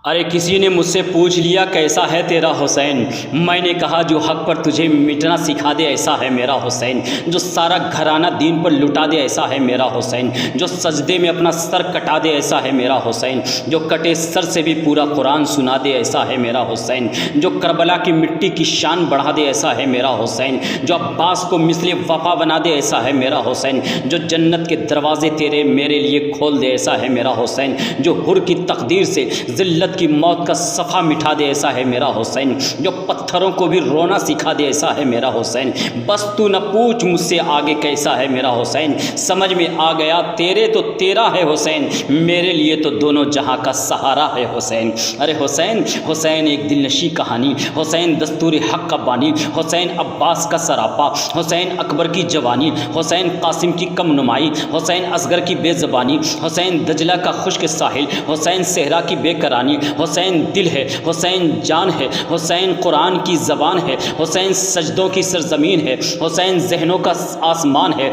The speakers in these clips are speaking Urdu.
ارے کسی نے مجھ سے پوچھ لیا کیسا ہے تیرا حسین، میں نے کہا جو حق پر تجھے مٹنا سکھا دے ایسا ہے میرا حسین، جو سارا گھرانہ دین پر لٹا دے ایسا ہے میرا حسین، جو سجدے میں اپنا سر کٹا دے ایسا ہے میرا حسین، جو کٹے سر سے بھی پورا قرآن سنا دے ایسا ہے میرا حسین، جو کربلا کی مٹی کی شان بڑھا دے ایسا ہے میرا حسین، جو عباس کو مثل وفا بنا دے ایسا ہے میرا حسین، جو جنت کے دروازے تیرے میرے لیے کھول دے ایسا ہے میرا حسین، جو حر کی تقدیر سے ذلت کی موت کا صفحہ مٹا دے ایسا ہے میرا حسین، جو پتھروں کو بھی رونا سکھا دے ایسا ہے میرا حسین۔ بس تو نہ پوچھ مجھ سے آگے کیسا ہے میرا حسین، سمجھ میں آ گیا تیرے تو تیرا ہے حسین، میرے لیے تو دونوں جہاں کا سہارا ہے حسین۔ ارے حسین، حسین ایک دل نشی کہانی، حسین دستور حق کا بانی، حسین عباس کا سراپا، حسین اکبر کی جوانی، حسین قاسم کی کم نمائی، حسین اصغر کی بے زبانی، حسین دجلہ کا خشک ساحل، حسین صحرا کی بے قرانی، حسین دل ہے، حسین جان ہے، حسین قرآن کی زبان ہے، حسین سجدوں کی سرزمین ہے، حسین ذہنوں کا آسمان ہے،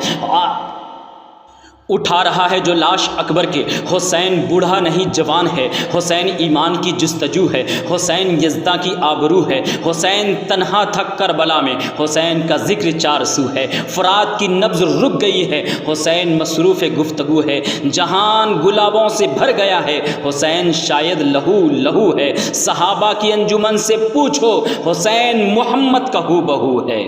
اٹھا رہا ہے جو لاش اکبر کے، حسین بوڑھا نہیں جوان ہے، حسین ایمان کی جستجو ہے، حسین یزداں کی آبرو ہے، حسین تنہا تھا کربلا میں، حسین کا ذکر چار سو ہے، فرات کی نبض رک گئی ہے، حسین مصروف گفتگو ہے، جہان گلابوں سے بھر گیا ہے، حسین شاید لہو لہو ہے، صحابہ کی انجمن سے پوچھو حسین محمد کا ہو بہو ہے۔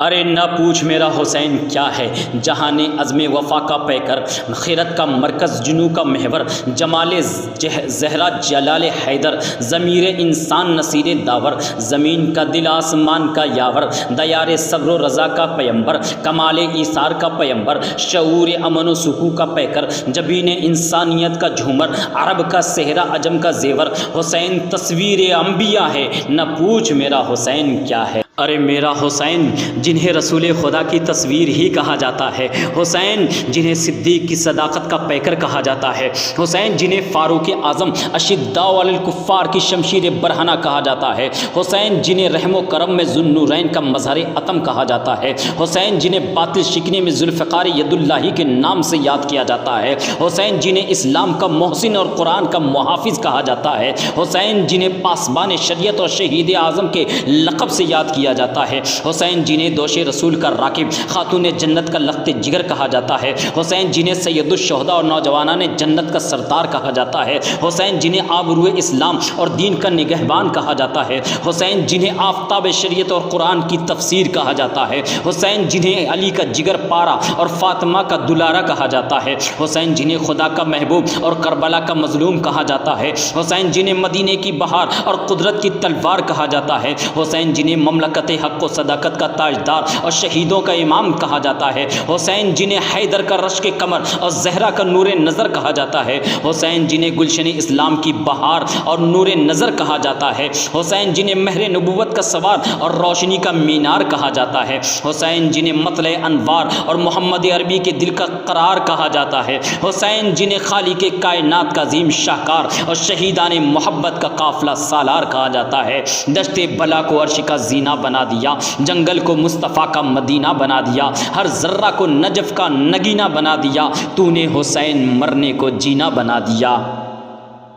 ارے نہ پوچھ میرا حسین کیا ہے، جہاں نے عزم وفا کا پیکر، خیرت کا مرکز، جنو کا محور، جمال زہرا جلال حیدر، ضمیر انسان نصیر داور، زمین کا دل آسمان کا یاور، دیار صبر و رضا کا پیمبر، کمال ایثار کا پیمبر، شعور امن و سکون کا پیکر، جبین انسانیت کا جھومر، عرب کا صحرا عجم کا زیور، حسین تصویر انبیاء ہے، نہ پوچھ میرا حسین کیا ہے۔ ارے میرا حسین جنہیں رسول خدا کی تصویر ہی کہا جاتا ہے، حسین جنہیں صدیق کی صداقت کا پیکر کہا جاتا ہے، حسین جنہیں فاروق اعظم اشداء علی الکفار کی شمشیر برہنہ کہا جاتا ہے، حسین جنہیں رحم و کرم میں ذو النورین کا مظہر عتم کہا جاتا ہے، حسین جنہیں باطل شکنے میں ذوالفقار ید اللہ کے نام سے یاد کیا جاتا ہے، حسین جنہیں اسلام کا محسن اور قرآن کا محافظ کہا جاتا ہے، حسین جنہیں پاسبان شریعت اور شہید اعظم کے لقب سے یاد کیا جاتا ہے، حسین جنہیں دوش رسول کا راکب، خاتون جنت کا لخت جگر کہا جاتا ہے، حسین جنہیں سید الشہداء اور نوجوانان جنت کا سردار کہا جاتا ہے، حسین جنہیں آبرو اسلام اور دین کا نگہبان کہا جاتا ہے، حسین جنہیں آفتاب شریعت اور قرآن کی تفسیر کہا جاتا ہے، حسین جنہیں علی کا جگر پارا اور فاطمہ کا دلارا کہا جاتا ہے، حسین جنہیں خدا کا محبوب اور کربلا کا مظلوم کہا جاتا ہے، حسین جنہیں مدینے کی بہار اور قدرت کی تلوار کہا جاتا ہے، حسین جنہیں مملکت حق و صداقت کا تاجدار اور شہیدوں کا امام کہا جاتا ہے، حسین جنہیں حیدر کا رشک کمر اور زہرا کا نور نظر کہا جاتا ہے، حسین جنہیں گلشن اسلام کی بہار اور نور نظر کہا جاتا ہے، حسین جنہیں مہر نبوت کا سوار اور روشنی کا مینار کہا جاتا ہے، حسین جنہیں مطلع انوار اور محمد عربی کے دل کا قرار کہا جاتا ہے، حسین جنہیں خالق کائنات کا عظیم شاہکار اور شہیدان محبت کا قافلہ سالار کہا جاتا ہے، دشت بلا کو عرش کا زینہ بنا دیا، جنگل کو مصطفیٰ کا مدینہ بنا دیا، ہر ذرہ کو نجف کا نگینہ بنا دیا، تو نے حسین مرنے کو جینا بنا دیا۔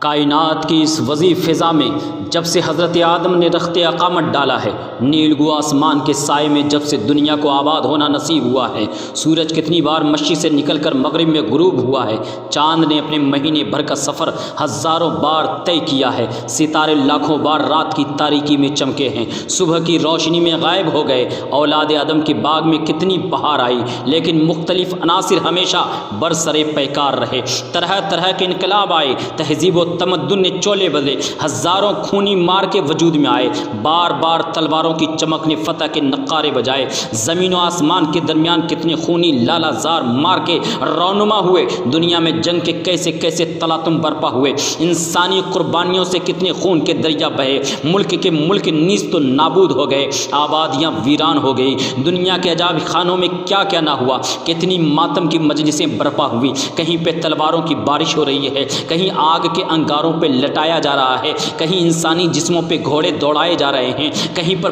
کائنات کی اس وسیع فضا میں جب سے حضرت آدم نے رخت اقامت ڈالا ہے، نیلگو آسمان کے سائے میں جب سے دنیا کو آباد ہونا نصیب ہوا ہے، سورج کتنی بار مشرق سے نکل کر مغرب میں غروب ہوا ہے، چاند نے اپنے مہینے بھر کا سفر ہزاروں بار طے کیا ہے، ستارے لاکھوں بار رات کی تاریکی میں چمکے ہیں، صبح کی روشنی میں غائب ہو گئے، اولاد آدم کے باغ میں کتنی بہار آئی، لیکن مختلف عناصر ہمیشہ برسرے پیکار رہے، طرح طرح کے انقلاب آئے، تہذیب و تمدن نے چولے بدلے، ہزاروں خونی مار کے وجود میں آئے، بار بار تلواروں کی چمک نے فتح کے نقارے بجائے، زمین و آسمان کے درمیان کتنے خونی لالا زار مار کے رونما ہوئے، دنیا میں جنگ کے کیسے کیسے تلاطم برپا ہوئے، انسانی قربانیوں سے کتنے خون کے دریا بہے، ملک کے ملک نیست و نابود ہو گئے، آبادیاں ویران ہو گئی، دنیا کے عجائب خانوں میں کیا کیا نہ ہوا، کتنی ماتم کی مجلسیں برپا ہوئی، کہیں پہ تلواروں کی بارش ہو رہی ہے، کہیں آگ کے گاروں پہ لٹایا جا رہا ہے، کہیں انسانی جسموں پہ گھوڑے دوڑائے جا رہے ہیں، کہیں پر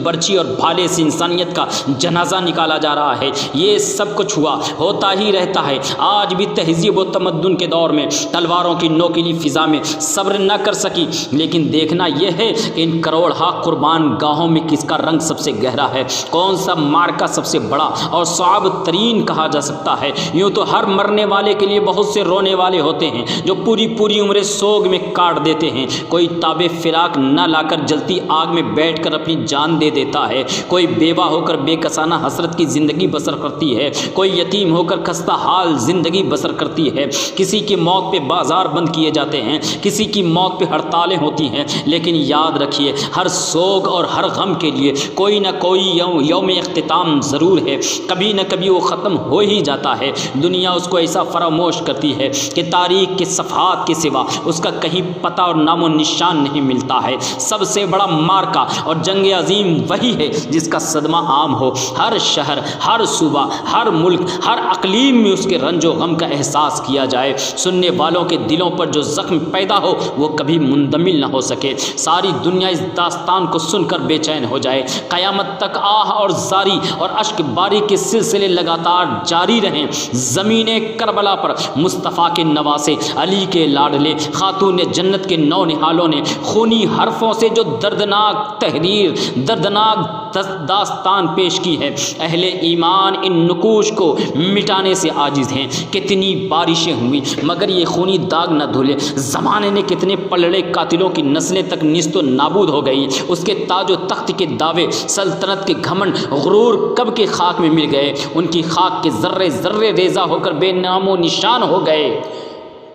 برچھی اور بھالے سے انسانیت کا جنازہ نکالا جا رہا ہے۔ یہ سب کچھ ہوتا ہی رہتا ہے۔ آج بھی تہذیب و تمدن کے دور میں تلواروں کی نوکیلی فضا میں صبر نہ کر سکی، لیکن دیکھنا یہ ہے کہ ان کروڑہا قربان گاہوں میں کس کا رنگ سب سے گہرا ہے، کون سا مارکا سب سے بڑا اور صعب ترین کہا جا سکتا ہے۔ یوں تو ہر مرنے والے کے لیے بہت سے رونے والے ہوتے ہیں جو پوری عمریں سوگ میں کاٹ دیتے ہیں۔ کوئی تاب فراق نہ لا کر جلتی آگ میں بیٹھ کر اپنی جان دے دیتا ہے، کوئی بیوہ ہو کر بے کسانہ حسرت کی زندگی بسر کرتی ہے، کوئی یتیم ہو کر خستہ حال زندگی بسر کرتی ہے۔ کسی کی موت پہ بازار بند کیے جاتے ہیں، کسی کی موت پہ ہڑتالیں ہوتی ہیں، لیکن یاد رکھیے ہر سوگ اور ہر غم کے لیے کوئی نہ کوئی یوم اختتام ضرور ہے، کبھی نہ کبھی وہ ختم ہو ہی جاتا ہے۔ دنیا اس کو ایسا فراموش کرتی ہے کہ تاریخ کے صفحات کے سوا اس کا کہیں پتہ اور نام و نشان نہیں ملتا ہے۔ سب سے بڑا مارکا اور جنگ عظیم وہی ہے جس کا صدمہ عام ہو، ہر شہر، ہر صوبہ، ہر ملک، ہر اقلیم میں اس کے رنج و غم کا احساس کیا جائے، سننے والوں کے دلوں پر جو زخم پیدا ہو وہ کبھی مندمل نہ ہو سکے، ساری دنیا اس داستان کو سن کر بے چین ہو جائے، قیامت تک آہ اور زاری اور اشک باری کے سلسلے لگاتار جاری رہیں۔ زمین کربلا پر مصطفیٰ کے نواسے، علی کے لاڈلے، خاتون جنت کے نو نہالوں نے خونی حرفوں سے جو دردناک تحریر، دردناک داستان پیش کی ہے، اہل ایمان ان نقوش کو مٹانے سے عاجز ہیں۔ کتنی بارشیں ہوئیں مگر یہ خونی داغ نہ دھلے، زمانے نے کتنے پلڑے قاتلوں کی نسلیں تک نیست و نابود ہو گئی، اس کے تاج و تخت کے دعوے، سلطنت کے گھمنڈ، غرور کب کے خاک میں مل گئے، ان کی خاک کے ذرے ذرے ریزہ ہو کر بے نام و نشان ہو گئے۔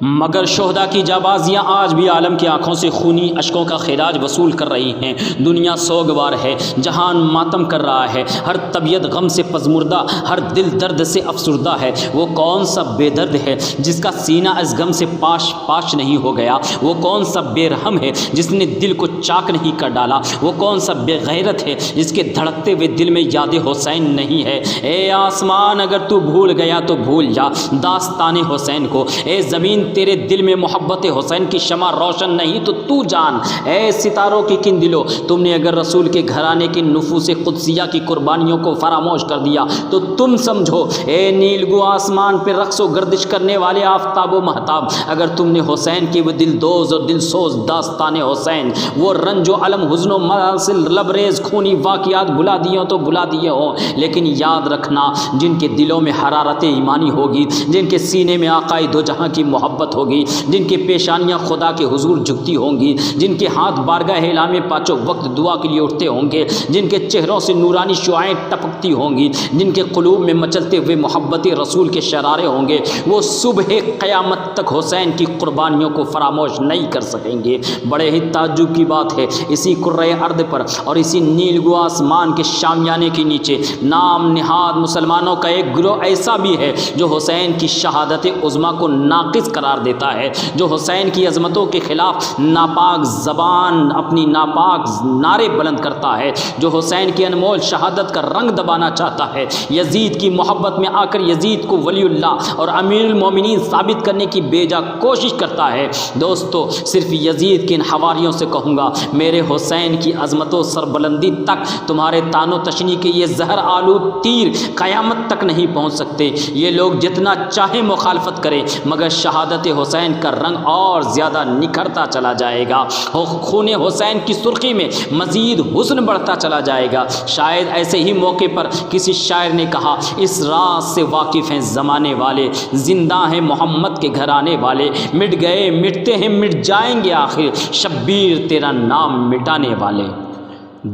مگر شہداء کی جانبازیاں آج بھی عالم کی آنکھوں سے خونی اشکوں کا خراج وصول کر رہی ہیں۔ دنیا سوگوار ہے، جہان ماتم کر رہا ہے، ہر طبیعت غم سے پژمردہ، ہر دل درد سے افسردہ ہے۔ وہ کون سا بے درد ہے جس کا سینہ اس غم سے پاش پاش نہیں ہو گیا؟ وہ کون سا بے رحم ہے جس نے دل کو چاک نہیں کر ڈالا؟ وہ کون سا بے غیرت ہے جس کے دھڑکتے ہوئے دل میں یاد حسین نہیں ہے؟ اے آسمان اگر تو بھول گیا تو بھول جا داستان حسین کو، اے زمین تیرے دل میں محبت حسین کی شمع روشن نہیں تو جان، اے ستاروں کی کن دلوں تم نے اگر رسول کے گھرانے کی نفوس قدسیہ کی قربانیوں کو فراموش کر دیا تو تم سمجھو، اے نیلگو آسمان پہ رقص و گردش کرنے والے آفتاب و مہتاب، اگر تم نے حسین کی وہ دل دوز اور دل سوز داستان حسین، وہ رنج و علم، حزن و مسل، لبریز خونی واقعات بھلا دیے تو بھلا دیے ہوں، لیکن یاد رکھنا جن کے دلوں میں حرارت ایمانی ہوگی، جن کے سینے میں آقائے دو جہاں کی محبت ہوگی، جن کی پیشانیاں خدا کے حضور جھکتی ہوں گی، جن کے ہاتھ بارگاہ اعلان میں پانچوں وقت دعا کے لیے اٹھتے ہوں گے، جن کے چہروں سے نورانی شعائیں ٹپکتی ہوں گی، جن کے قلوب میں مچلتے ہوئے محبت رسول کے شرارے ہوں گے، وہ صبح قیامت تک حسین کی قربانیوں کو فراموش نہیں کر سکیں گے۔ بڑے ہی تعجب کی بات ہے، اسی کرۂ ارض پر اور اسی نیلگو آسمان کے شامیانے کے نیچے نام نہاد مسلمانوں کا ایک گروہ ایسا بھی ہے جو حسین کی شہادت عظمیٰ کو ناقص قرار دیتا ہے، جو حسین کی عظمتوں کے خلاف ناپاک زبان اپنی ناپاک نعرے بلند کرتا ہے، جو حسین کی انمول شہادت کا رنگ دبانا چاہتا ہے، یزید کی محبت میں آ کر یزید کو ولی اللہ اور امیر المومنین ثابت کرنے کی بے جا کوشش کرتا ہے۔ دوستو، صرف یزید کے ان حواریوں سے کہوں گا، میرے حسین کی عظمت و سربلندی تک تمہارے تان و تشنی کے یہ زہر آلود تیر قیامت تک نہیں پہنچ سکتے۔ یہ لوگ جتنا چاہے مخالفت کریں مگر شہادت حسین کا رنگ اور زیادہ نکھرتا چلا جائے گا، خون حسین کی سرخی میں مزید حسن بڑھتا چلا جائے گا۔ شاید ایسے ہی موقع پر کسی شاعر نے کہا، اس راز سے واقف ہیں زمانے والے، زندہ ہیں محمد کے گھرانے والے، مٹ گئے مٹتے ہیں مٹ جائیں گے آخر، شبیر تیرا نام مٹانے والے۔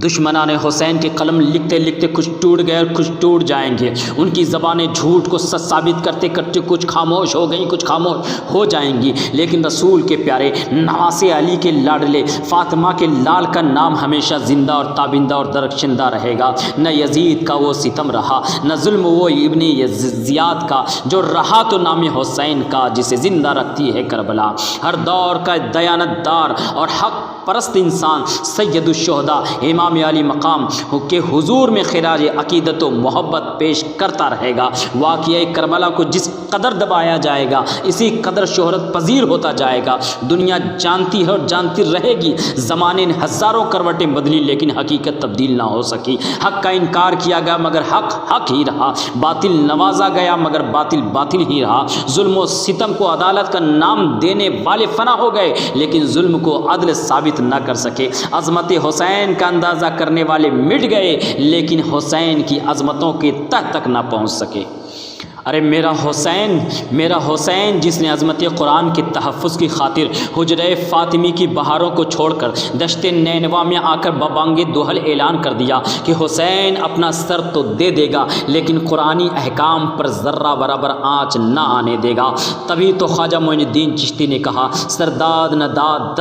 دشمنان حسین کے قلم لکھتے لکھتے کچھ ٹوٹ گئے اور کچھ ٹوٹ جائیں گے، ان کی زبانیں جھوٹ کو سچ ثابت کرتے کرتے کچھ خاموش ہو گئیں، کچھ خاموش ہو جائیں گی، لیکن رسول کے پیارے نواسے علی کے لاڈلے فاطمہ کے لال کا نام ہمیشہ زندہ اور تابندہ اور درخشندہ رہے گا۔ نہ یزید کا وہ ستم رہا، نہ ظلم وہ ابن زیاد کا، جو رہا تو نام حسین کا جسے زندہ رکھتی ہے کربلا۔ ہر دور کا دیانت دار اور حق پرست انسان سید الشہداء امام علی مقام کے حضور میں خراج عقیدت و محبت پیش کرتا رہے گا۔ واقعہ کربلا کو جس قدر دبایا جائے گا اسی قدر شہرت پذیر ہوتا جائے گا۔ دنیا جانتی ہے اور جانتی رہے گی، زمانے نے ہزاروں کروٹیں بدلی لیکن حقیقت تبدیل نہ ہو سکی۔ حق کا انکار کیا گیا مگر حق حق ہی رہا، باطل نوازا گیا مگر باطل باطل ہی رہا۔ ظلم و ستم کو عدالت کا نام دینے والے فنا ہو گئے لیکن ظلم کو عدل ثابت نہ کر سکے۔ عظمت حسین کا اندازہ کرنے والے مٹ گئے لیکن حسین کی عظمتوں کے تہ تک نہ پہنچ سکے۔ ارے میرا حسین جس نے عظمت قرآن کے تحفظ کی خاطر حجرہ فاطمی کی بہاروں کو چھوڑ کر دشت نینوا میں آ کر ببانگ دوحل اعلان کر دیا کہ حسین اپنا سر تو دے دے گا لیکن قرآنی احکام پر ذرہ برابر آنچ نہ آنے دے گا، تبھی تو خواجہ معین الدین چشتی نے کہا سرداد نہ داد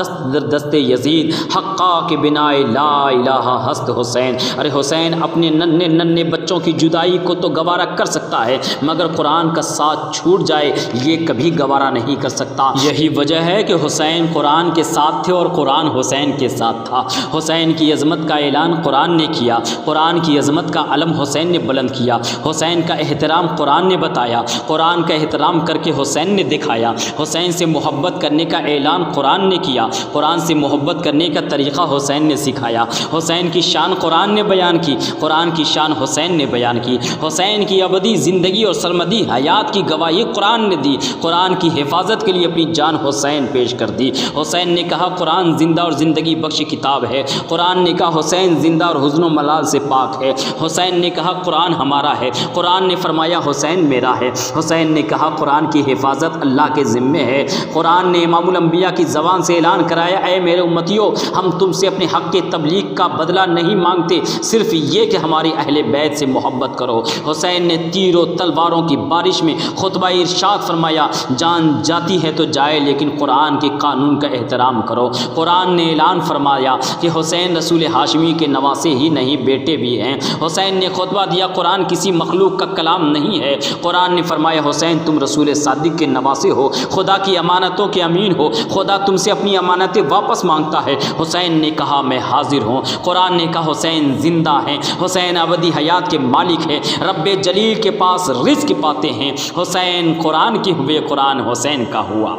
دست یزید حقا کے بنا لا الہ ہست حسین۔ ارے حسین اپنے ننھے بچوں کی جدائی کو تو گوارا کر سکتا ہے مگر قرآن کا ساتھ چھوٹ جائے یہ کبھی گوارا نہیں کر سکتا۔ یہی وجہ ہے کہ حسین قرآن کے ساتھ تھے اور قرآن حسین کے ساتھ تھا۔ حسین کی عظمت کا اعلان قرآن نے کیا، قرآن کی عظمت کا علم حسین نے بلند کیا، حسین کا احترام قرآن نے بتایا، قرآن کا احترام کر کے حسین نے دکھایا، حسین سے محبت کرنے کا اعلان قرآن نے کیا، قرآن سے محبت کرنے کا طریقہ حسین نے سکھایا، حسین کی شان قرآن نے بیان کی، قرآن کی شان حسین نے بیان کی، حسین کی ابدی زندگی اور سرمدی حیات کی گواہی قرآن نے دی، قرآن کی حفاظت کے لیے اپنی جان حسین پیش کر دی۔ حسین نے کہا قرآن زندہ اور زندگی بخش کتاب ہے، قرآن نے کہا حسین زندہ اور حزن و ملال سے پاک ہے، حسین نے کہا قرآن ہمارا ہے، قرآن نے فرمایا حسین میرا ہے، حسین نے کہا قرآن کی حفاظت اللہ کے ذمے ہے، قرآن نے امام الانبیاء کی زبان سے اعلان کرایا اے میرے امتیوں ہم تم سے اپنے حق کے تبلیغ کا بدلہ نہیں مانگتے، صرف یہ کہ ہماری اہل بیت سے محبت کرو۔ حسین نے تیر و تلواروں کی بارش میں خطبہ ارشاد فرمایا جان جاتی ہے تو جائے لیکن قرآن کے قانون کا احترام کرو۔ قرآن نے اعلان فرمایا کہ حسین رسول ہاشمی کے نواسے ہی نہیں بیٹے بھی ہیں۔ حسین نے خطبہ دیا قرآن کسی مخلوق کا کلام نہیں ہے۔ قرآن نے فرمایا حسین تم رسول صادق کے نواسے ہو، خدا کی امانتوں کے امین ہو، خدا تم سے اپنی امانتیں واپس مانگتا ہے۔ حسین نے کہا میں حاضر ہوں۔ قرآن نے کہا حسین زندہ ہیں، حسین ابدی حیات کے مالک ہیں، رب جلیل کے پاس رزق پاتے ہیں۔ حسین قرآن کے ہوئے قرآن حسین کا ہوا۔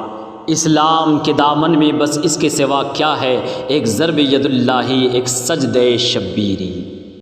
اسلام کے دامن میں بس اس کے سوا کیا ہے، ایک ضرب ید اللہ، ایک سجدہ شبیری۔